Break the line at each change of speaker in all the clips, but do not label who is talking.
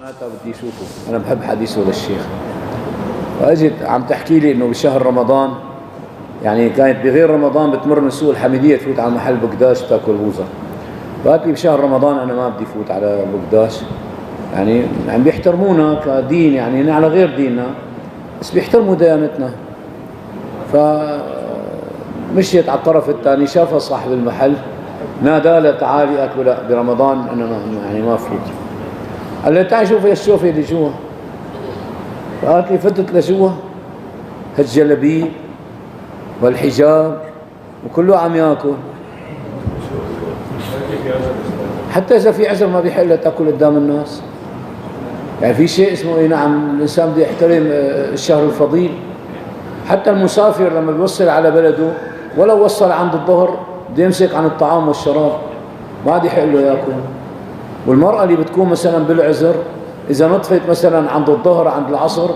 معناتها بدي اشوفه، انا بحب حديثه للشيخ. فاجت عم تحكي لي انه بشهر رمضان، يعني كانت بغير رمضان بتمر من سوق الحميديه تفوت على محل بقداش تاكل بوزه. فقالت لي بشهر رمضان انا ما بدي فوت على بقداش، يعني عم بيحترمونا كدين، يعني على غير ديننا بس بيحترموا ديانتنا. فمشيت على الطرف الثاني، شافها صاحب المحل نادى لها تعالي اكل. لا برمضان انا ما فوت. قال لي تعالي شوفي الشوفه اللي جوا. فقالت لي فتت لجوا، هالجلبيه والحجاب وكله عم ياكل. حتى اذا في عذر ما بيحل لها تاكل قدام الناس. يعني في شيء اسمه اي نعم، الانسان بده يحترم الشهر الفضيل. حتى المسافر لما بيوصل على بلده ولو وصل عند الظهر بده يمسك عن الطعام والشراب، ما عاد يحل له ياكل. والمرأة اللي بتكون مثلا بالعذر إذا نطفت مثلا عند الظهر عند العصر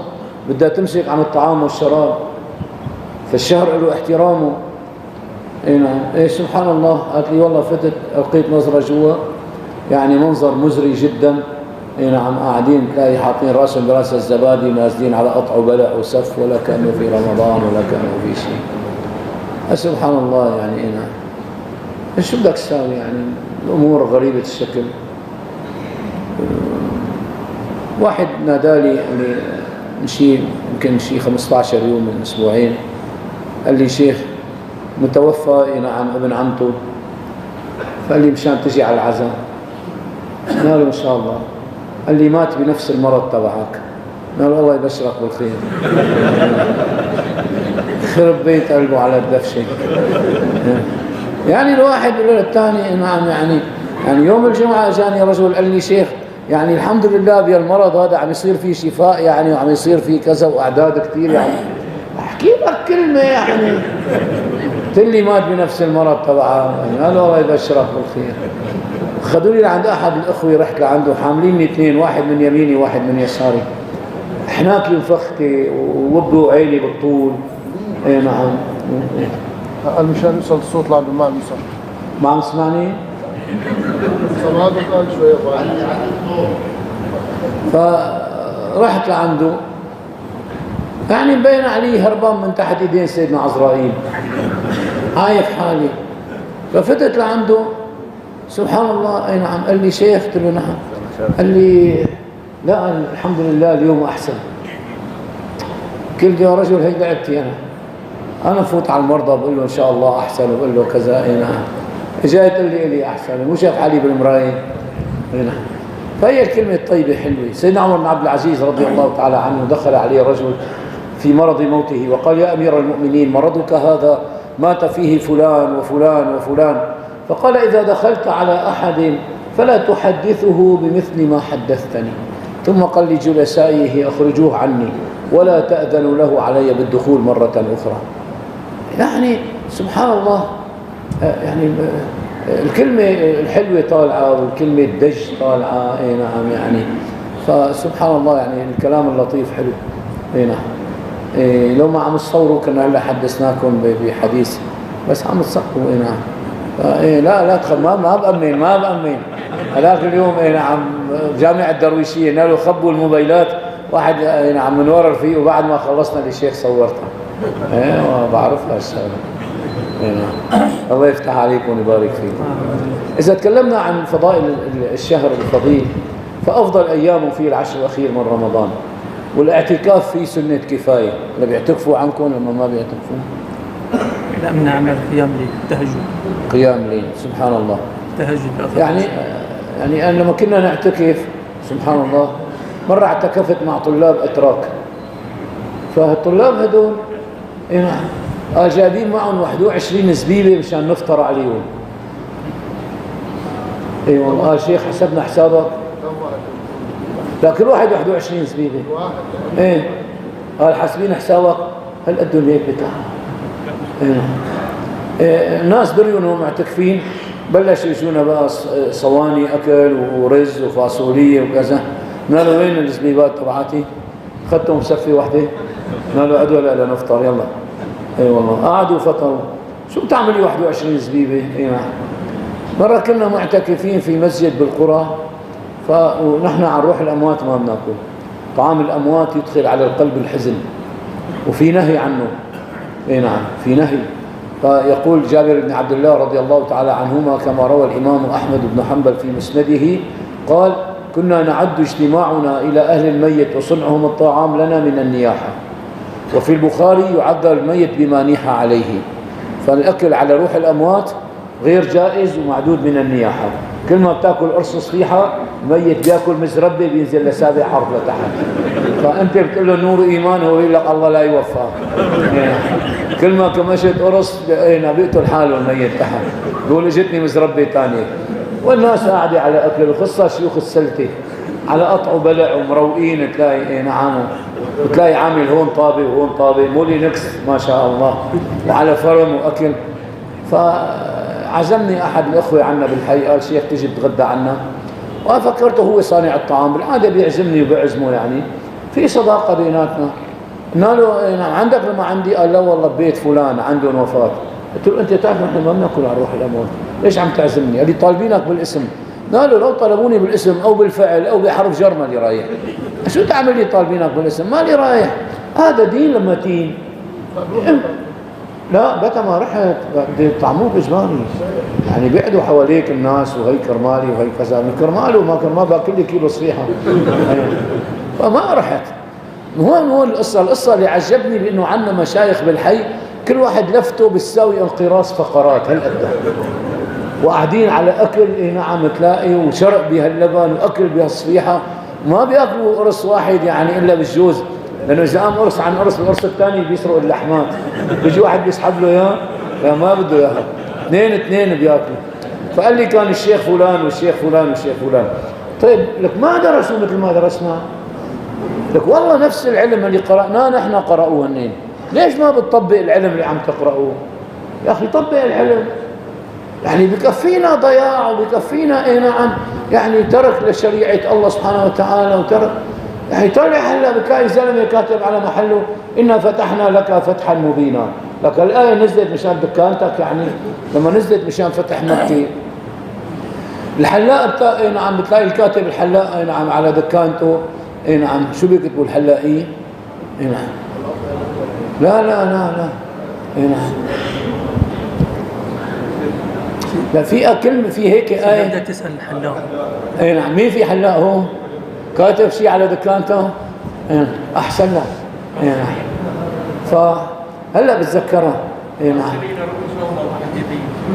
بدها تمسك عن الطعام والشراب. فالشهر له احترامه. اي نعم. ايه سبحان الله. قالت لي والله فتت لقيت نظرة جوا، يعني منظر مزري جدا. اي نعم. قاعدين تلاقي حاطين راسهم براس الزبادي نازلين على قطع وبلع وسف، ولا كأنه في رمضان ولا كأنه في شيء. سبحان الله. يعني اي نعم. شو بدك تساوي؟ يعني الأمور غريبة الشكل. واحد نادالي يمكن شيء 15 يوم من أسبوعين، قال لي شيخ متوفى نعم ابن عمته، فقال لي مشان تجي على العزاء. قال له إن شاء الله. قال لي مات بنفس المرض تبعك. قال الله يبشرك بالخير. خرب بيت قلبه على الدفشة. يعني الواحد يقول للثاني نعم. يعني يوم الجمعة جاني رجل قال لي شيخ يعني الحمد لله بالمرض هذا عم يصير فيه شفاء، يعني وعم يصير فيه كذا وأعداد كثير. يعني أحكي لك كلمة يعني قلت لي مات بنفس المرض تبعه. يعني قال الله يبشرك بالخير. خذوا لي لعند أحد الأخوة، رحت لعنده حامليني اثنين، واحد من يميني واحد من يساري، حناكي وفختي ووبوا عيني بالطول. اي نعم.
قال مشان يوصل الصوت لعنده ما عم يوصل.
ما عم تسمعني؟
سمعتك قال شوية
فرحت لعنده، يعني مبين عليه هربان من تحت ايدين سيدنا عزرائيل، عايف حالي. ففتت لعنده سبحان الله. اي نعم. قال لي شيخ؟ قلت له نعم. قال لي لا الحمد لله اليوم احسن. قلت يا رجل هي لعبتي انا فوت على المرضى بقول له ان شاء الله احسن وبقول له كذا. اي نعم. جاي تقول لي احسن، مو شايف حالي بالمرايه. اي نعم. فهي الكلمه الطيبه حلوه. سيدنا عمر بن عبد العزيز رضي الله تعالى عنه دخل عليه رجل في مرض موته وقال يا امير المؤمنين مرضك هذا مات فيه فلان وفلان وفلان. فقال اذا دخلت على احد فلا تحدثه بمثل ما حدثتني. ثم قال لجلسائه اخرجوه عني ولا تأذنوا له علي بالدخول مرة أخرى. يعني سبحان الله. يعني الكلمة الحلوة طالعة والكلمة الدج طالعة. اي نعم. يعني فسبحان الله. يعني الكلام اللطيف حلو. اي نعم. لو ما عم تصوروا كنا هلا حدثناكم بحديث بس عم تصوروا. اي نعم. لا تخل ما بأمن هذاك اليوم. اي نعم. جامعة الدرويشية نالوا خبوا الموبايلات، واحد نعم من ورا الرفيق، وبعد ما خلصنا للشيخ صورتها. بعرفها الشغله. الله يفتح عليكم ويبارك فيكم. اذا تكلمنا عن فضائل الشهر الفضيل فافضل ايامه فيه العشر الاخير من رمضان، والاعتكاف فيه سنه كفايه. اللي بيعتكفوا عنكم لما ما بيعتكفوا؟
لا بنعمل قيام ليل، تهجد.
قيام ليل. سبحان الله.
تهجد.
يعني لما كنا نعتكف سبحان الله، مرة اعتكفت مع طلاب أتراك. فالطلاب هدول جايبين معهم 21 زبيبة مشان نفطر عليهم. اي والله. شيخ حسبنا حسابك؟ لا كل واحد 21 زبيبة. ايه قال حاسبين حسابك؟ هل قدوا هيك بتاع. الناس دريوا انهم معتكفين، بلشوا يجونا بقى صواني اكل ورز وفاصولية وكذا. قالوا وين الزبيبات تبعاتي؟ اخذتهم صفه واحده. قالوا عدوا لا نفطر يلا. اي والله. قعدوا فطروا. شو بتعملي 21 زبيبه؟ اي نعم. مره كنا معتكفين في مسجد بالقرى، ونحن عن روح الأموات ما بناكل. طعام الأموات يدخل على القلب الحزن، وفي نهي عنه. اي نعم، في نهي. فيقول جابر بن عبد الله رضي الله تعالى عنهما كما روى الإمام أحمد بن حنبل في مسنده قال: كنا نعد اجتماعنا إلى أهل الميت وصنعهم الطعام لنا من النياحة. وفي البخاري يعذر الميت بما نيح عليه. فالأكل على روح الأموات غير جائز ومعدود من النياحة. كل ما بتاكل قرص صفيحة الميت بياكل مزربة بينزل لسابع حرف لتحت، فأنت بتقول له نور إيمان، هو يقول لك الله لا يوفى. كل ما كمشت قرص بيقتل حاله الميت تحت، بيقول اجتني مزربة ثانية. والناس قاعدة على أكل، وخصة شيوخ السلتة على قطع وبلع ومروقين، تلاقي نعم، وتلاقي عامل هون طابة وهون طابة، مولي نكس ما شاء الله، وعلى فرم وأكل. فعزمني أحد الأخوة عنا بالحي، قال: شيخ تجي تتغدى عنا. وفكرته هو صانع الطعام، بالعادة بيعزمني وبعزمه، يعني في صداقة بيناتنا. قلنا له: نعم عندك لما عندي؟ قال: لا والله ببيت فلان عندهم وفاة. قلت له: أنت تعرف نحن ما بناكل على روح الأموات، ليش عم تعزمني؟ قال لي: طالبينك بالاسم. قال له: لو طلبوني بالاسم أو بالفعل أو بحرف جر مالي رايح. شو تعمل لي طالبينك بالاسم؟ مالي رايح، هذا دين لما تين. لا بتا ما رحت، بدي يطعموك اجباري، يعني بيقعدوا حواليك الناس، وهي كرمالي وهي كذا، من كرماله وما كرمال باكل لي كيلو صفيحه. فما رحت. هون القصه اللي عجبني بانه عندنا مشايخ بالحي كل واحد لفته بتساوي انقراص فقرات هالقد، وقاعدين على اكل نعم تلاقي، وشرب بهاللبن واكل بهالصفيحه، ما بياكلوا قرص واحد يعني الا بالجوز، لانه اذا قام قرص عن قرص، القرص الثاني بيسرق اللحمات، بيجي واحد بيسحب له اياه، لا ما بده اياها، اثنين بياكلوا. فقال لي: كان الشيخ فلان والشيخ فلان والشيخ فلان. طيب لك ما درسوا مثل ما درسنا؟ لك والله نفس العلم اللي قرأناه نحن قرأوه هنين، ليش ما بتطبق العلم اللي عم تقرأوه؟ يا أخي طبق العلم، يعني بكفينا ضياع وبكفينا اي نعم يعني ترك لشريعة الله سبحانه وتعالى، وترك يعني طلع هلا بتلاقي زلمه كاتب على محله: إنا فتحنا لك فتحا مبينا. لك الآية نزلت مشان دكانتك، يعني لما نزلت مشان فتح مكة. الحلاق اي نعم بتلاقي الكاتب الحلاق اي نعم على دكانته اي نعم، شو بيكتبوا الحلاقين؟ اي نعم لا لا لا لا اي نعم، لا في كلمة في هيك آية.
بدك تسأل الحلاق.
اي نعم، مين في حلاق هو؟ كاتب شيء على دكانته؟ أحسن لك. اي نعم، فهلا بتذكرها. اي نعم،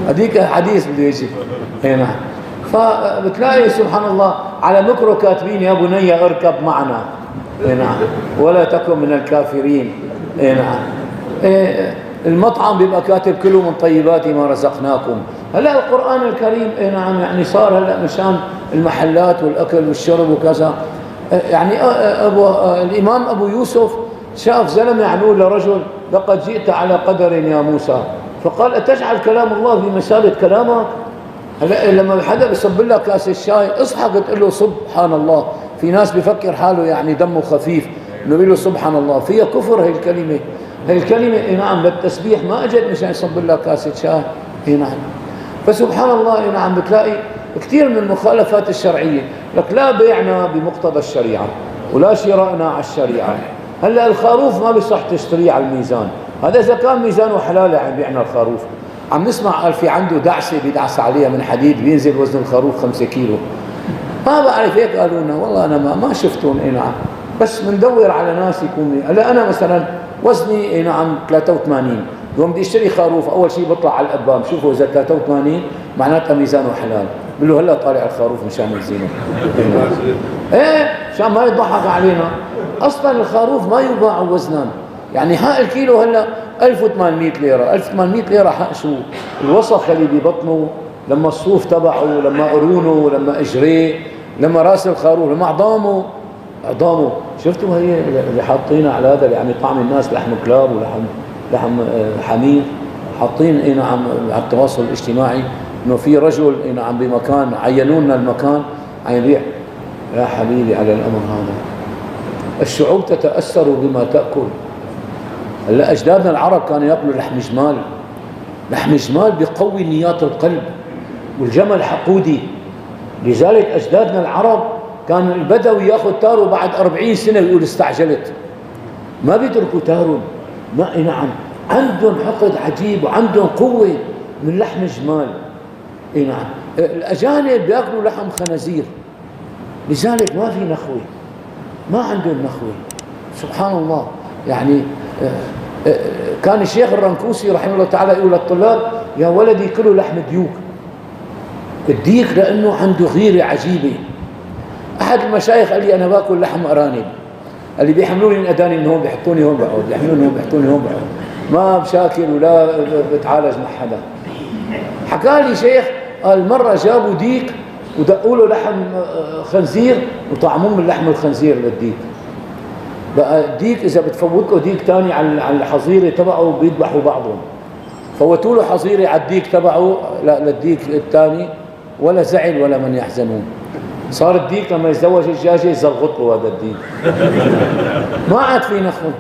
هذيك حديث بده يجي. اي نعم، فبتلاقي سبحان الله على مكرو كاتبين: يا بني اركب معنا. اي نعم، ولا تكن من الكافرين. اي نعم، المطعم بيبقى كاتب: كلوا من طيبات ما رزقناكم. هلا القرآن الكريم اي نعم يعني صار هلا مشان المحلات والاكل والشرب وكذا. يعني الامام ابو يوسف شاف زلمه عم يقول لرجل: لقد جئت على قدر يا موسى. فقال: أتجعل كلام الله في مثابة كلامك؟ هلا لما حدا بيصب لك كاس الشاي اصحى تقول له سبحان الله. في ناس بيفكر حاله يعني دمه خفيف انه بيقول له سبحان الله، فيها كفر هي الكلمه. هي الكلمه اي نعم للتسبيح، ما اجت مشان يصب لك كاسه شاي. اي نعم، فسبحان الله اي نعم بتلاقي كثير من المخالفات الشرعيه. لك لا بيعنا بمقتضى الشريعه ولا شرائنا على الشريعه. هلا الخروف ما بيصح تشتريه على الميزان، هذا اذا كان ميزانه حلال عم بيعنا الخروف. عم نسمع قال في عنده دعسه بيدعس عليها من حديد بينزل وزن الخروف 5 كيلو. ما بعرف هيك قالوا لنا، والله انا ما شفتهم. اي نعم، بس بندور على ناس يكون. هلا انا مثلا وزني اي نعم 83، يوم بدي اشتري خروف اول شيء بطلع على الابام شوفوا اذا 83 معناتها ميزانه حلال، بقول له هلا طالع الخروف مشان نزينه. ايه مشان ما يضحك علينا. اصلا الخروف ما يباع وزنا، يعني حق الكيلو هلا 1800 ليره. 1800 ليره حق شو؟ الوسخ اللي ببطنه، لما الصوف تبعه، لما قرونه، لما اجريه، لما راس الخروف، لما عظامه. شفتوا هي اللي حاطينها على هذا اللي عم يطعم الناس لحم كلاب ولحم حمير، حاطين اي نعم على التواصل الاجتماعي انه في رجل اي نعم بمكان عينوا لنا المكان عم يبيع. يا حبيبي على الامر هذا، الشعوب تتاثر بما تاكل. هلا اجدادنا العرب كانوا ياكلوا لحم جمال. لحم جمال بيقوي نيات القلب، والجمل حقودي. لذلك اجدادنا العرب كان البدوي ياخذ تارو بعد 40 سنة ويقول استعجلت. ما بيتركوا تارو. ما نعم، عندهم حقد عجيب وعندهم قوة من لحم الجمال. نعم، الأجانب بياكلوا لحم خنازير، لذلك ما في نخوة، ما عندهم نخوة. سبحان الله. يعني كان الشيخ الرنكوسي رحمه الله تعالى يقول للطلاب: يا ولدي كلوا لحم ديوك. الديك لأنه عنده غيرة عجيبة. أحد المشايخ قال لي: أنا باكل لحم أرانب. قال لي: بيحملوني من أداني من هون بيحطوني هون بقعد، بيحملوني هون بيحطوني هون بقعد، ما بشاكل ولا بتعالج مع حدا. حكى لي شيخ قال مرة جابوا ديك ودقوا له لحم خنزير وطعموه من لحم الخنزير للديك. بقى الديك إذا بتفوت له ديك تاني على الحظيرة تبعه بيذبحوا بعضهم. فوتوا له حظيرة على الديك تبعه، لا للديك الثاني، ولا زعل ولا من يحزنون. صار الديك لما يتزوج الدجاجة يزلغط له هذا الديك. ما عاد في نخل.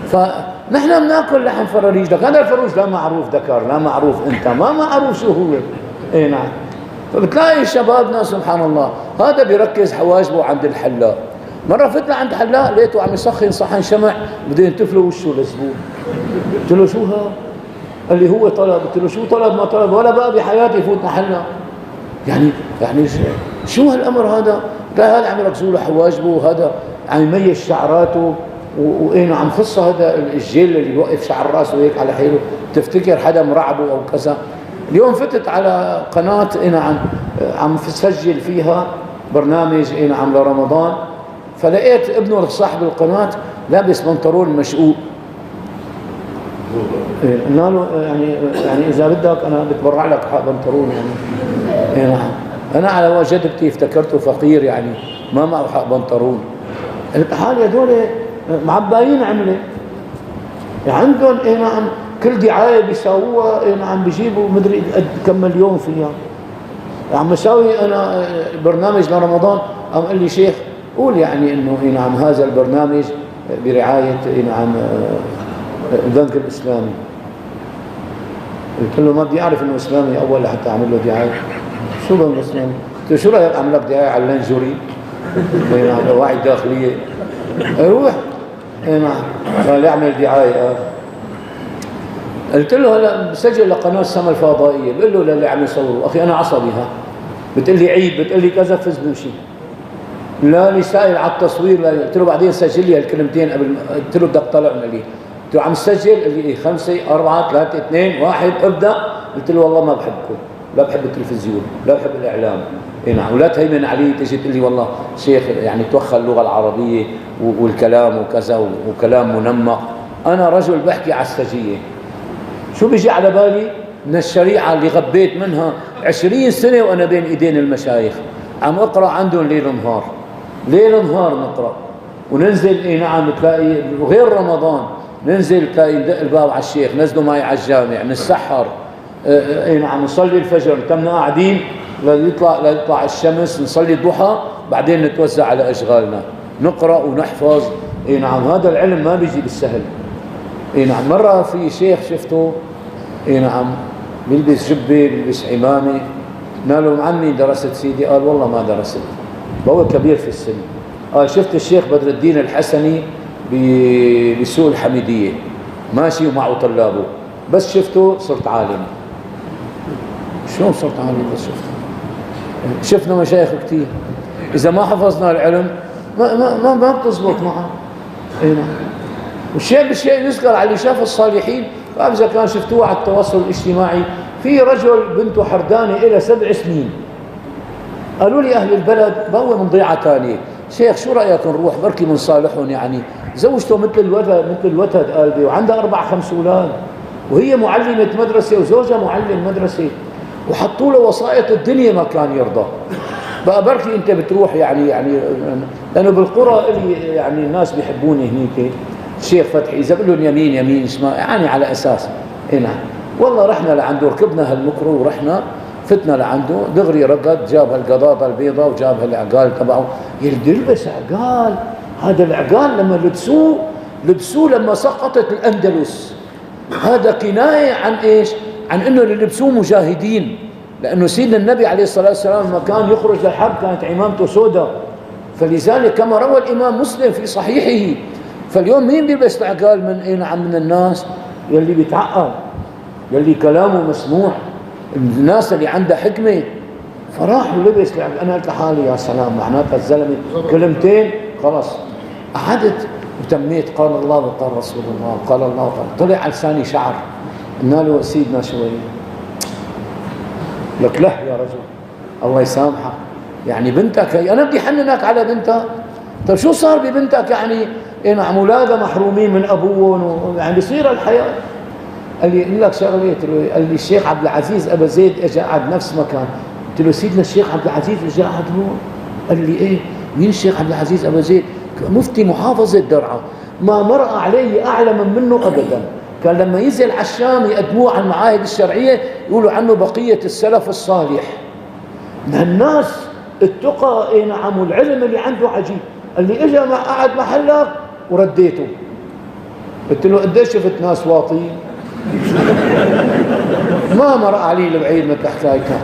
فنحن بناكل لحم فراريج. لك هذا الفروج لا معروف ذكر، لا معروف انت، ما معروف شو هو. اي نعم. فبتلاقي شبابنا سبحان الله هذا بيركز حواجبه عند الحلاق. مرة فتنا عند حلاق لقيته عم يسخن صحن شمع بده ينتفله وشه للزبون. قلت له: شو هذا؟ قال لي: هو طلب. قلت له: شو طلب ما طلب؟ ولا بقى بحياتي يفوتنا حلاق. يعني شو هالامر هذا؟ لا، هذا عم يركزوا له حواجبه، وهذا عم يميز شعراته، وإنه عم خصه هذا الجيل اللي بيوقف شعر راسه هيك على حيله، تفتكر حدا مرعبه او كذا. اليوم فتت على قناه عم تسجل فيها برنامج عم لرمضان، فلقيت ابنه صاحب القناه لابس بنطلون مشقوق. قلنا له: يعني اذا بدك انا بتبرع لك حق بنطلون. يعني نعم، انا على وجدتي افتكرته فقير، يعني ما معه حق بنطلون. قلت حالي هذول معباين عمله، عندهم نعم كل دعايه بيساووها نعم بيجيبوا مدري قد كم مليون فيها. عم بساوي انا برنامج لرمضان، قام قال لي: شيخ قول يعني انه نعم هذا البرنامج برعايه نعم البنك الاسلامي. قلت له: ما بدي اعرف انه اسلامي اول لحتى اعمل له دعايه. شو بنك اسلامي؟ قلت له: شو رايك اعمل لك دعايه على اللانجوري؟ نعم وعي داخليه. روح. نعم قال لي: اعمل دعايه. قلت له: هلا بسجل لقناه السما الفضائيه. بقول له للي عم يصوروا: اخي انا عصبي، ها بتقول لي عيد، بتقول لي كذا، فز بمشي. لا لي سائل على التصوير. لا. قلت له: بعدين سجل لي هالكلمتين قبل. قلت له: بدك تطلع من لي. قلت له: عم تسجل؟ قال لي: 5 4 3 2 1 ابدا. قلت له: والله ما بحبكم، لا بحب التلفزيون، لا بحب الاعلام. نعم، ولا تهيمن علي تجي تقول لي والله شيخ يعني توخى اللغه العربيه والكلام وكذا وكلام منمق. انا رجل بحكي على السجيه. شو بيجي على بالي من الشريعه اللي غبيت منها 20 سنه وانا بين ايدين المشايخ، عم اقرا عندهم ليل نهار، ليل نهار نقرا. وننزل نعم تلاقي غير رمضان ننزل تلاقي ندق الباب على الشيخ: نزلوا معي على الجامع، نسحر نعم نصلي الفجر، تمنا قاعدين ليطلع الشمس، نصلي الضحى، بعدين نتوزع على اشغالنا، نقرا ونحفظ. نعم هذا العلم ما بيجي بالسهل. نعم مرة في شيخ شفته نعم بيلبس جبة بيلبس عمامة، قلنا له: عمي درست سيدي؟ قال: والله ما درست. وهو كبير في السن. قال: شفت الشيخ بدر الدين الحسني بسوق الحميدية ماشي ومعه طلابه، بس شفته صرت عالم. شلون صرت عالم بس شفته؟ شفنا مشايخ كتير إذا ما حفظنا العلم ما بتزبط معه. نعم. والشيء بالشيء يذكر على اللي شاف الصالحين. فإذا كان شفتوه على التواصل الاجتماعي، في رجل بنته حردانة إلى 7 سنين، قالوا لي أهل البلد بهو من ضيعة ثانية، شيخ شو رأيك نروح بركي من صالحهم، يعني زوجته مثل الوتد قلبي، وعندها 4 5 أولاد، وهي معلمة مدرسة وزوجها معلم مدرسة، وحطوا له وسائط الدنيا ما كان يرضى. بقى بركي أنت بتروح يعني لأنه بالقرى اللي يعني الناس بيحبوني هنيك الشيخ فتحي، إذا بقول لهم يمين يمين شمال، يعني على أساس نعم. والله رحنا لعنده، ركبنا هالمكرو ورحنا فتنا لعنده، دغري رقد، جاب هالقضاضة البيضاء وجاب هالعقال تبعه. يلبس عقال. هذا العقال لما لبسوه لما سقطت الأندلس. هذا كناية عن إيش؟ عن إنه اللي لبسوه مجاهدين. لأنه سيدنا النبي عليه الصلاة والسلام لما كان يخرج للحرب كانت عمامته سوداء، فلذلك كما روى الإمام مسلم في صحيحه. فاليوم مين بيلبس العقال من الناس؟ يلي بيتعقل، يلي كلامه مسموع، الناس اللي عندها حكمة. فراح ولبس العقال. أنا قلت لحالي يا سلام، معناتها الزلمة كلمتين خلاص قعدت وتميت، قال الله وقال رسول الله، قال الله وقال. طلع على لساني شعر، قلنا له سيدنا شوي، لك له يا رجل الله يسامحك، يعني بنتك هي أنا بدي حننك على بنتك؟ طيب شو صار ببنتك؟ يعني نعم أولادها محرومين من أبوهم، يعني بيصير الحياة. قال لي أقول لك شغلة، قال لي الشيخ عبد العزيز أبا زيد اجى قعد نفس مكان. قلت له سيدنا الشيخ عبد العزيز اجى قعد هون؟ قال لي إيه؟ مين الشيخ عبد العزيز أبا زيد؟ مفتي محافظة درعا، ما مر علي أعلم منه أبدا. كان لما ينزل على الشام يقدموه على المعاهد الشرعية يقولوا عنه بقية السلف الصالح. من الناس التقى نعم والعلم اللي عنده عجيب. اللي اجى قعد محلك ورديته. قلت له قديش شفت ناس واطين؟ ما مر علي البعيد مثل حكايتك.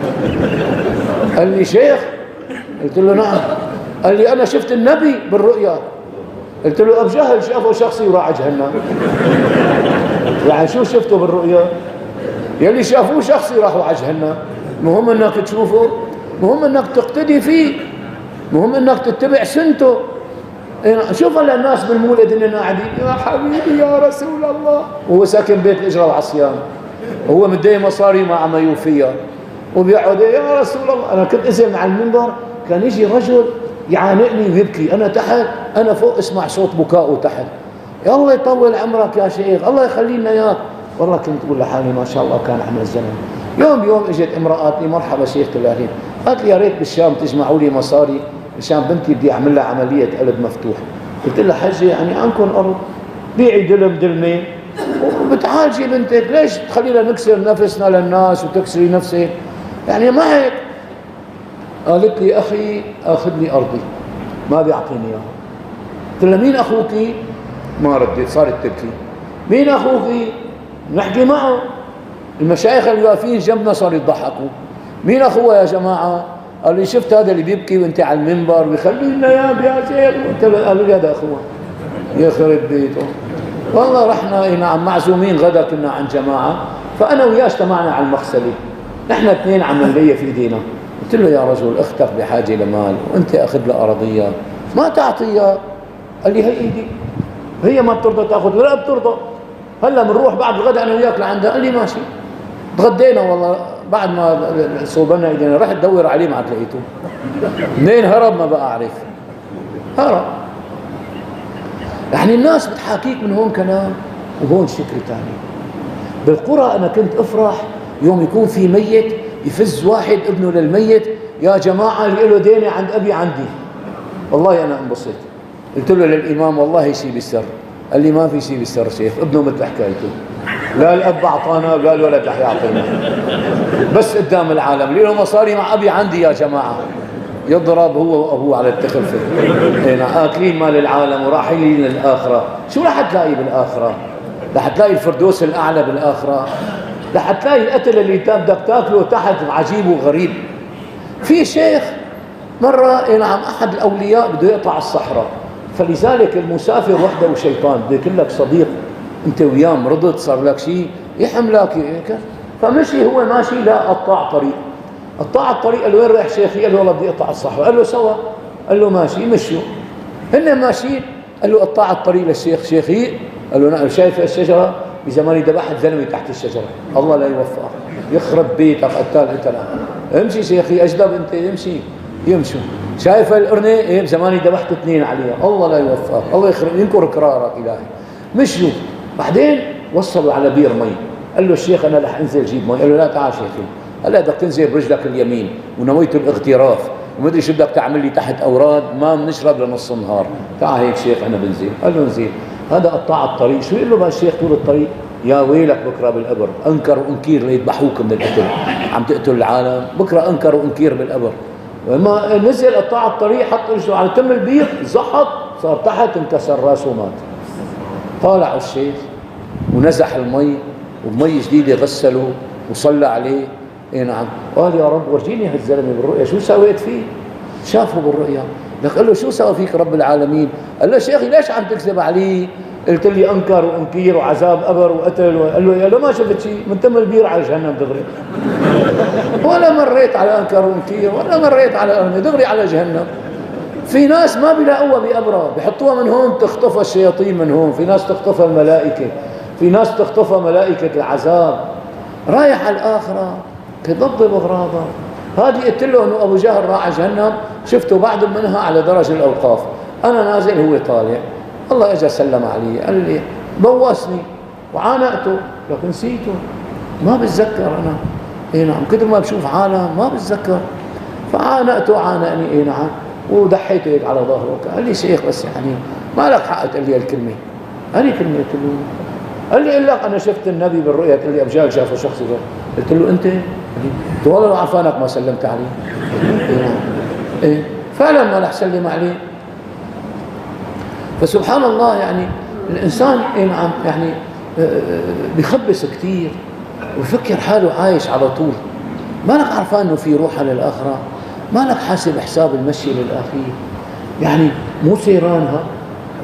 قال لي شيخ؟ قلت له نعم. قال لي أنا شفت النبي بالرؤيا. قلت له أبو جهل شافه شخصي وراح جهنم. يعني شو شفته بالرؤيا؟ يلي شافوه شخصي راحوا على جهنم. مهم انك تشوفه، مهم انك تقتدي فيه، مهم انك تتبع سنته. شوف هلا الناس بالمولد اننا قاعدين يا حبيبي يا رسول الله، وهو ساكن بيت الاجره وعصيان، وهو مدي مصاري مع ما يوفيها، وبيقعد يا رسول الله. انا كنت انزل على المنبر كان يجي رجل يعانقني ويبكي، انا تحت، انا فوق اسمع صوت بكاءه تحت. يا الله يطول عمرك يا شيخ، الله يخلي لنا اياك. والله كنت اقول لحالي ما شاء الله كان عمل الزمن. يوم بيوم اجت امراه لي مرحبا شيخ تلاهين، قالت لي يا ريت بالشام تجمعوا لي مصاري مشان بنتي بدي اعمل لها عمليه قلب مفتوح. قلت لها حجه يعني عندكم ارض بيعي دلم دلمين وبتعالجي بنتك، ليش تخلينا نكسر نفسنا للناس وتكسري نفسك؟ يعني ما هيك. قالت لي اخي اخذ لي ارضي ما بيعطيني اياها. قلت لها مين اخوك؟ ما ردت، صارت تبكي. مين اخوك؟ نحكي معه. المشايخ اللي واقفين جنبنا صاروا يضحكوا. مين اخوه يا جماعه؟ قال لي شفت هذا اللي بيبكي وانت على المنبر بيخلي لنا اياه يا شيخ؟ قالوا لي هذا اخوه. يخرب بيته. والله رحنا نعم معزومين غدا كنا عن جماعه، فانا وياه اجتمعنا على المغسله، نحن اثنين عمليه في ايدينا. قلت له يا رجل اختك بحاجه لمال وانت اخذ لها ارضيه ما تعطيها. قال لي هي ايدي، هي ما بترضى تاخذ ولا بترضى. هلا بنروح بعد الغداء انا وياك لعندها. قال لي ماشي. تغدينا والله بعد ما صوبنا ايدينا رحت ادور عليه ما لقيته. منين هرب ما بقى اعرف. هرب. يعني الناس بتحاكيك من هون كلام وهون شكل ثاني. بالقرى انا كنت افرح يوم يكون في ميت يفز واحد ابنه للميت، يا جماعه اللي له دينه عند ابي عندي. والله انا انبسط. قلت له للامام والله شيء بالسر. قال لي ما في شيء بالسر شيخ، ابنه مثل حكايته، لا الاب اعطانا ولا الولد رح يعطينا، بس قدام العالم اللي له مصاري مع ابي عندي يا جماعه. يضرب هو وابوه على التخفه. هنا اكلين مال العالم ورايحين للاخره. شو رح تلاقي بالاخره؟ رح تلاقي الفردوس الاعلى بالاخره، رح تلاقي القتل اللي بدك تاكله تحت عجيب وغريب. في شيخ مره نعم احد الاولياء بده يقطع الصحراء، فلذلك المسافر وحده وشيطان، بده يكون لك صديق انت وياه مرضت صار لك شيء يحملك هيك. فمشي هو ماشي لا قطاع طريق. قطاع الطريق قال له وين رايح شيخي؟ قال له والله بدي اقطع الصحراء. قال له سوا. قال له ماشي. مشوا هن ماشيين. قال له قطاع الطريق للشيخ. شيخي؟ قال له نعم. شايف الشجره؟ بزماني ذبحت زلمه تحت الشجره. الله لا يوفقك، يخرب بيتك قتال انت الان. امشي شيخي اجدب انت. يمشي. يمشوا. شايف القرنه؟ ايه بزماني ذبحت اثنين عليها. الله لا يوفقك، الله يخرب ينكر قرارك الهي. مشوا. بعدين وصلوا على بير مي. قال له الشيخ انا رح انزل جيب مي. قال له لا تعال شيخي. هلا بدك تنزل برجلك اليمين ونويت الاغتراف ومدري شو بدك تعمل لي تحت اوراد ما بنشرب لنص النهار. تعال هيك شيخ انا بنزل. قال له انزل. هذا قطاع الطريق. شو يقول له بقى الشيخ طول الطريق؟ يا ويلك بكره بالقبر، انكر وانكير ليذبحوك من القتل، عم تقتل العالم، بكره انكر وانكير بالقبر. لما نزل قطاع الطريق حط رجله على تم البير زحط صار تحت انكسر راسه ومات. طالع الشيخ ونزح المي وبمي جديده غسله وصلى عليه اي نعم. قال يا رب ورجيني هالزلمه بالرؤيا شو سويت فيه. شافه بالرؤيا، لك قال له شو سوى فيك رب العالمين؟ قال له شيخي ليش عم تكذب علي؟ قلت لي انكر وانكير وعذاب قبر وقتل قال له يا لو ما شفت شيء من تم البير على جهنم دغري. ولا مريت على انكر وانكير ولا مريت على ارمي، دغري على جهنم. في ناس ما بيلاقوها بقبرها، بيحطوها من هون تخطفها الشياطين من هون، في ناس تخطفها الملائكه، في ناس تخطفها ملائكه العذاب. رايح على الاخره كضب بغرابه. هذه قلت له انه ابو جهل راح على جهنم، شفته بعد منها على درج الاوقاف، انا نازل هو طالع. الله اجى سلم علي قال لي بوسني وعانقته، لكن نسيته ما بتذكر انا. اي نعم، كثر ما بشوف عالم ما بتذكر، فعانقته عانقني. اي نعم، ودحيته هيك على ظهره. قال لي شيخ بس يعني ما لك حق تقول لي هالكلمه. هذه كلمه قلت له. قال لي اقول لك انا شفت النبي بالرؤيا. قال لي ابو جهل شافه شخصي. قلت له انت؟ قلت والله لو عفانك ما سلمت عليه. اي نعم. ايه فعلا ما رح سلم عليه. فسبحان الله يعني الانسان اي نعم يعني بيخبص كثير ويفكر حاله عايش على طول، ما لك عرفان انه في روح على الاخره، ما لك حاسب حساب المشي للاخير. يعني مو سيرانها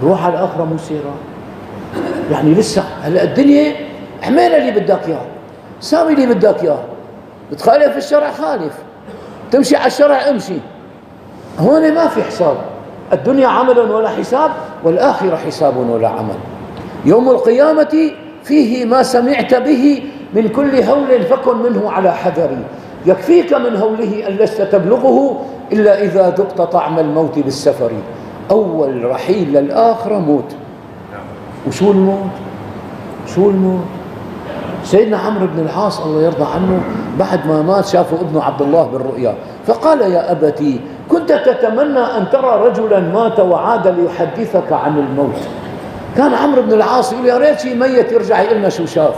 روح على الاخره، مو سيران. يعني لسه هلا الدنيا اعمل اللي بدك اياه، ساوي اللي بدك اياه، بتخالف الشرع خالف، تمشي على الشرع امشي. هون ما في حساب، الدنيا عمل ولا حساب، والآخرة حساب ولا عمل. يوم القيامة فيه ما سمعت به من كل هول فكن منه على حذري، يكفيك من هوله أن لست تبلغه إلا إذا ذقت طعم الموت بالسفر. أول رحيل للآخرة موت. وشو الموت؟ شو الموت؟ سيدنا عمرو بن العاص الله يرضى عنه بعد ما مات شافه ابنه عبد الله بالرؤيا، فقال يا أبتي كنت تتمنى أن ترى رجلا مات وعاد ليحدثك عن الموت. كان عمرو بن العاص يقول يا ريت شيء ميت يرجع يقول لنا شو شاف.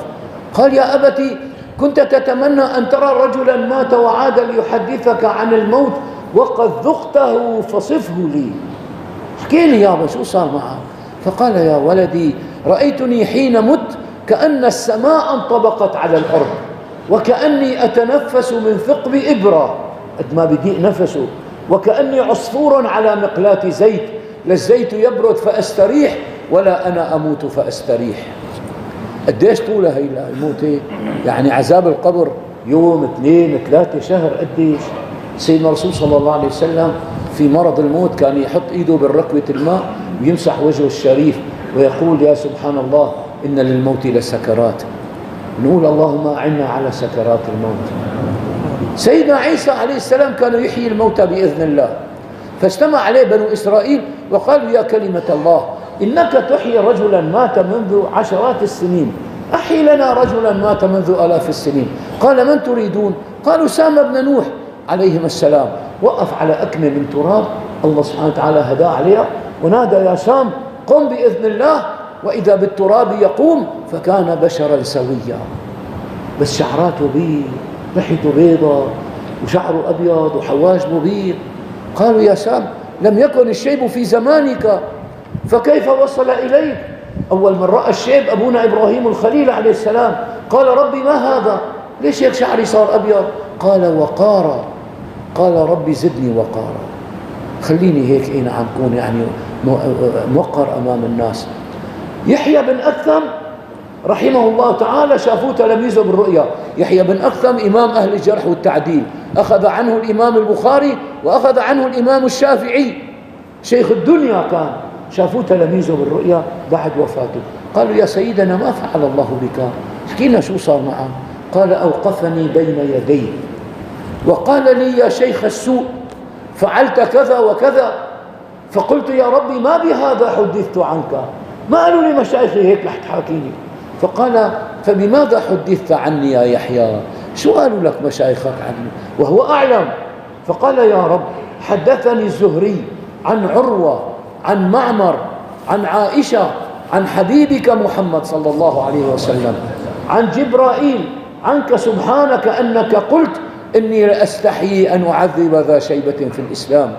قال يا أبتي كنت تتمنى أن ترى رجلا مات وعاد ليحدثك عن الموت وقد ذقته فصفه لي. احكي لي يابا شو صار معه. فقال يا ولدي رأيتني حين مت كأن السماء انطبقت على الأرض، وكأني أتنفس من ثقب إبرة قد ما بضيق نفسه، وكأني عصفور على مقلاة زيت، لا الزيت يبرد فأستريح ولا أنا أموت فأستريح. قديش طولها هي الموت؟ يعني عذاب القبر يوم 2 3 شهر قديش؟ سيدنا الرسول صلى الله عليه وسلم في مرض الموت كان يحط ايده بالركوة الماء ويمسح وجهه الشريف ويقول يا سبحان الله إن للموت لسكرات. نقول اللهم أعنا على سكرات الموت. سيدنا عيسى عليه السلام كان يحيي الموتى بإذن الله، فاجتمع عليه بنو إسرائيل وقالوا يا كلمة الله إنك تحيي رجلا مات منذ عشرات السنين، أحيي لنا رجلا مات منذ آلاف السنين. قال من تريدون؟ قالوا سام بن نوح عليهم السلام. وقف على أكمة من تراب، الله سبحانه وتعالى هداه عليها ونادى يا سام قم بإذن الله، وإذا بالتراب يقوم فكان بشرا سويا، بس شعراته بيض، لحيته بيضة وشعره أبيض وحواجبه بيض. قالوا يا سام لم يكن الشيب في زمانك فكيف وصل إليك؟ أول من رأى الشيب أبونا إبراهيم الخليل عليه السلام قال ربي ما هذا؟ ليش هيك شعري صار أبيض؟ قال وقارا. قال ربي زدني وقارا، خليني هيك إيه نعم كون يعني موقر أمام الناس. يحيى بن أكثم رحمه الله تعالى شافوه تلاميذه بالرؤيا. يحيى بن أكثم إمام أهل الجرح والتعديل، أخذ عنه الإمام البخاري وأخذ عنه الإمام الشافعي، شيخ الدنيا كان. شافوه تلاميذه بالرؤيا بعد وفاته، قالوا يا سيدنا ما فعل الله بك؟ حكينا شو صار معه. قال أوقفني بين يديه وقال لي يا شيخ السوء فعلت كذا وكذا، فقلت يا ربي ما بهذا حدثت عنك، ما قالوا لي مشايخي هيك رح تحاكيني. فقال فبماذا حدثت عني يا يحيى؟ شو قالوا لك مشايخك عني وهو أعلم؟ فقال يا رب حدثني الزهري عن عروة عن معمر عن عائشة عن حبيبك محمد صلى الله عليه وسلم عن جبرائيل عنك سبحانك أنك قلت إني لأستحيي أن أعذب ذا شيبة في الإسلام.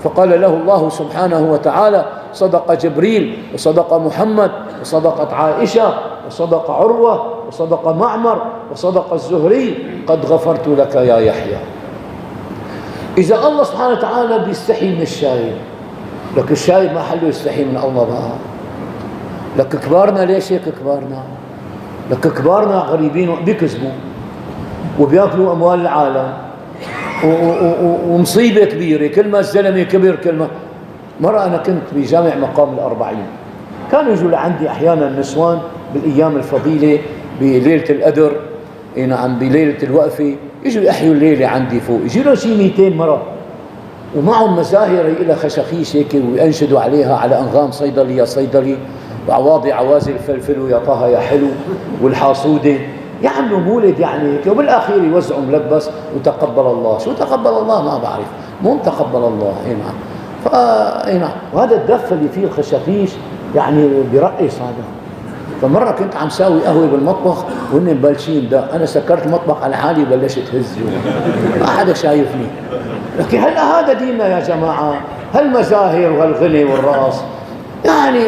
فقال له الله سبحانه وتعالى صدق جبريل، وصدق محمد، وصدقت عائشة، وصدق عروة، وصدق معمر، وصدق الزهري: قد غفرت لك يا يحيى. إذا الله سبحانه وتعالى بيستحي من الشايب، لك الشايب ما حله يستحي من الله بقى. لك كبارنا ليش هيك كبارنا؟ لك كبارنا غريبين بيكذبوا وبياكلوا أموال العالم ومصيبة كبيرة. كل ما الزلمة كبر كل ما. مرة أنا كنت بجامع مقام الأربعين، كانوا يجوا لعندي أحيانا النسوان بالأيام الفضيلة بليلة القدر، نعم بليلة الوقفة، يجوا يحيوا الليلة عندي فوق، يجي لهم شي 200 مرة ومعهم مزاهر إلى خشخيش هيك وينشدوا عليها على أنغام صيدلي يا صيدلي، وعواضي عوازي الفلفل ويا طه يا حلو والحاصودة، يعملوا مولد يعني هيك، وبالأخير يوزعوا ملبس وتقبل الله. شو تقبل الله؟ ما بعرف، مو تقبل الله. نعم. نعم. وهذا الدف اللي فيه الخشخيش يعني برقص هذا. فمرة كنت عم ساوي قهوة بالمطبخ وهن مبلشين ده، أنا سكرت المطبخ على حالي وبلشت هز، ما حدا شايفني. لكن هل هذا ديننا يا جماعة؟ هالمزاهر وهالغني والرقص يعني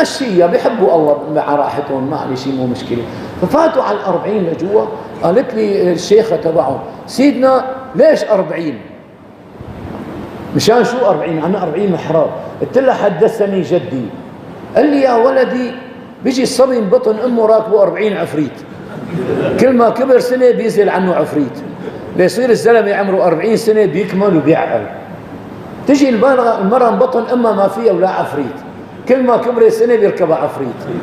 مشية، بيحبوا الله مع راحتهم، ما علي شيء، مو مشكلة. ففاتوا على 40 لجوا، قالت لي الشيخة تبعهم: سيدنا ليش 40؟ مشان شو 40؟ أنا 40 محراب. قلت لها: حدثني جدي، قال لي: يا ولدي بيجي الصبي من بطن أمه راكبه 40 عفريت، كل ما كبر سنة بينزل عنه عفريت، ليصير الزلمة عمره 40 سنة بيكمل وبيعقل. تجي المرأة من بطن أمها ما فيها ولا عفريت، كل ما كبرت سنة بيركبها عفريت.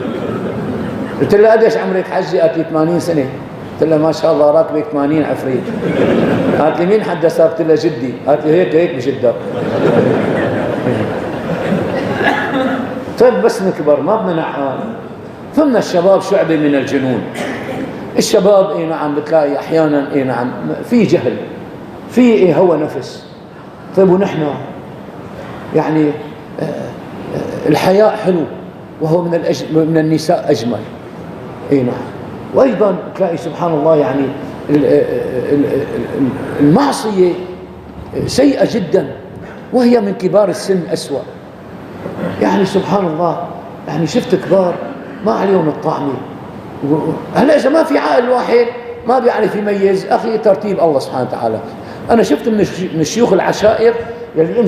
قلت لها: قديش عمرك حجي؟ قالت لي: 80 سنة. قلت لها: ما شاء الله راكبك 80 عفريت. قالت لي: مين حدثك؟ قلت لها: جدي. قالت لي: هيك بجدك. طيب بس نكبر ما بدنا نعقل. ثم الشباب شعبة من الجنون. الشباب نعم بتلاقي أحيانا نعم في جهل، في هوى نفس. طيب ونحن يعني الحياء حلو وهو من النساء أجمل. نعم. وأيضا تلاقي سبحان الله يعني المعصية سيئة جدا وهي من كبار السن أسوأ. يعني سبحان الله، يعني شفت كبار ما عليهم الطعمة. هلا إذا ما في عقل واحد ما بيعرف يميز، أخي ترتيب الله سبحانه وتعالى. أنا شفت من الشيوخ العشائر يلي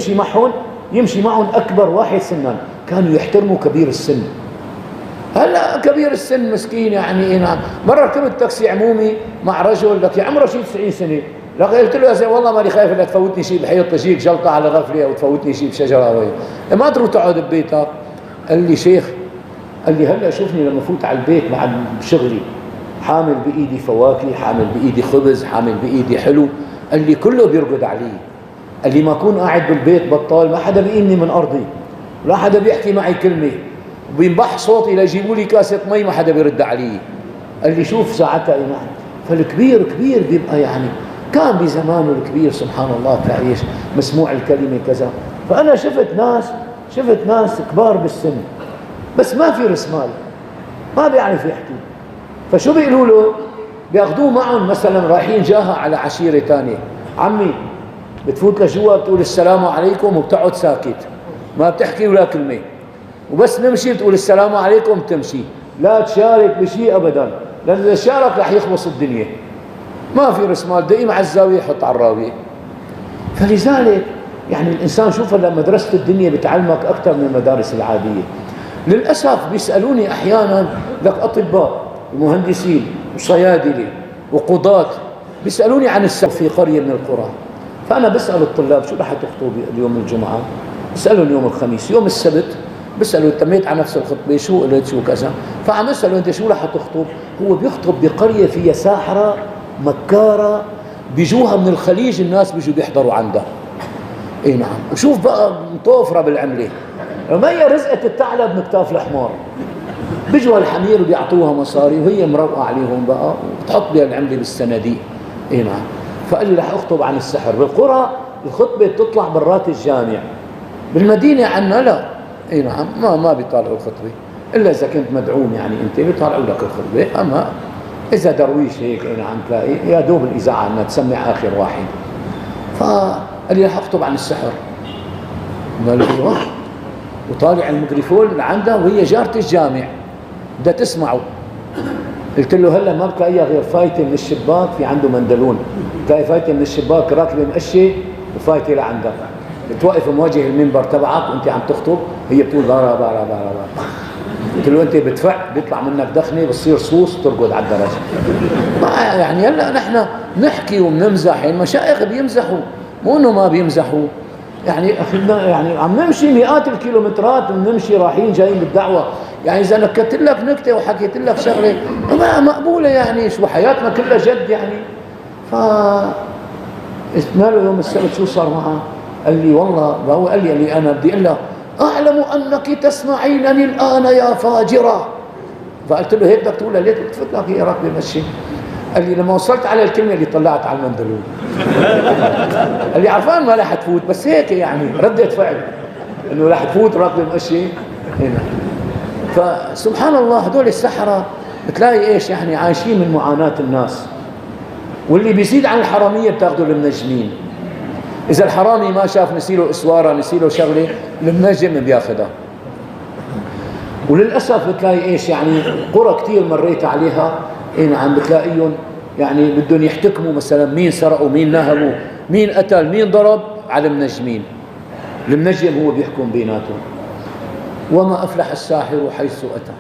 يمشي معهم أكبر واحد سنا، كانوا يحترموا كبير السن. هلا كبير السن مسكين يعني نعم. مرة ركبت تاكسي عمومي مع رجل لك عمره شي 90 سنة، لك قلت له: يا زلمه والله ماني خايف لا تفوتني شيء بحيط، تجيك جلطة على غفلة أو تفوتني شيء بشجرة وهي. ما تروح تقعد ببيتك. قال لي: شيخ، قال لي: هلا شوفني لما فوت على البيت بعد شغلي، حامل بإيدي فواكه، حامل بإيدي خبز، حامل بإيدي حلو. قال لي: كله بيرقد علي. قال لي: ما أكون قاعد بالبيت بطال ما حدا بيقيمني من أرضي، لا حدا بيحكي معي كلمة، وبينبح صوتي ليجيبوا لي كاسة مي ما حدا بيرد علي. قال لي: شوف ساعتها نعم. فالكبير كبير بيبقى يعني كان بزمانه الكبير سبحان الله تلاقيش مسموع الكلمة كذا. فأنا شفت ناس كبار بالسن بس ما في رأس مال، ما بيعرف يحكي. فشو بيقولوا له؟ بياخذوه معهم مثلا رايحين جاها على عشيرة تانية: عمي بتفوت لجوا بتقول السلام عليكم وبتقعد ساكت ما بتحكي ولا كلمة، وبس نمشي بتقول السلام عليكم تمشي، لا تشارك بشيء أبدا، لأن إذا شارك رح يخلص الدنيا. ما في رأس مال، دقيم على الزاوية يحط على الراوية. فلذلك يعني الإنسان شوف هلا مدرسة الدنيا بتعلمك أكثر من المدارس العادية. للأسف بيسألوني أحيانا لك أطباء ومهندسين وصيادلة وقضاة بيسألوني عن السبت في قرية من القرى، فأنا بسأل الطلاب: شو رح تخطب اليوم الجمعة؟ بسألهم يوم الخميس. يوم السبت بسألوا: تميت على نفس الخطبة شو قلت شو كذا؟ فعم أسأله: أنت شو رح تخطب؟ هو بيخطب بقرية فيها ساحرة مكارة بيجوها من الخليج، الناس بيجوا بيحضروا عندها. نعم. وشوف بقى مطوفرة بالعملة، ما هي رزقة الثعلب من كتاف الحمار. بيجوا الحمير وبيعطوها مصاري وهي مروقة عليهم بقى وبتحط بها العملة بالصناديق. نعم. فقال لي: رح أخطب عن السحر. بالقرى الخطبة بتطلع برات الجامع، بالمدينة عنا لا. نعم. ما بيطالعوا الخطبة إلا إذا كنت مدعوم، يعني أنت بيطالعوا لك الخطبة. أما إذا درويش هيك نعم تلاقي يا دوب الإذاعة عنا تسمع آخر واحد. فقال لي: رح أخطب عن السحر. قال لي: وطالع الميكروفون لعندها وهي جارة الجامع بدها تسمعه. قلت له هلا ما بتلاقيها غير فايته من الشباك، في عنده مندلون، بتلاقي فايته من الشباك راكبه مقشه وفايته لعندها، بتوقف مواجه المنبر تبعك وانت عم تخطب، هي بتقول بارا بارا بارا بارا. قلت له انت بتفع بيطلع منك دخنه بتصير صوص ترقد على الدرج. يعني هلا نحن نحكي وبنمزح، المشايخ بيمزحوا مو انه ما بيمزحوا، يعني يعني عم نمشي مئات الكيلومترات وبنمشي رايحين جايين بالدعوه، يعني اذا نكت لك نكته وحكيت لك شغله ما مقبوله، يعني شو حياتنا كلها جد يعني. ف ماله يوم السبت شو صار معه؟ قال لي والله، هو قال لي انا بدي اقول له اعلم انك تسمعينني الان يا فاجره. فقلت له هيك بدك تقولها ليك؟ قلت لك هي راكبه مشي. قال لي لما وصلت على الكلمه اللي طلعت على المندلون. قال لي عرفان ما رح تفوت، بس هيك يعني ردة فعل انه رح تفوت راكبه مشي هنا. فسبحان الله هدول السحرة بتلاقي ايش يعني عايشين من معاناة الناس. واللي بيزيد عن الحرامية بتاخذوا المنجمين، اذا الحرامي ما شاف نسيله اسوارة نسيله شغلة المنجم بياخذها. وللأسف بتلاقي ايش يعني قرى كتير مريت عليها نعم بتلاقيهم يعني بدهم يحتكموا مثلا مين سرقوا مين نهبوا مين قتل مين ضرب على المنجمين. المنجم هو بيحكم بيناتهم. وما أفلح الساحر حيث أتى،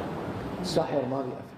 الساحر ما بيأفلح.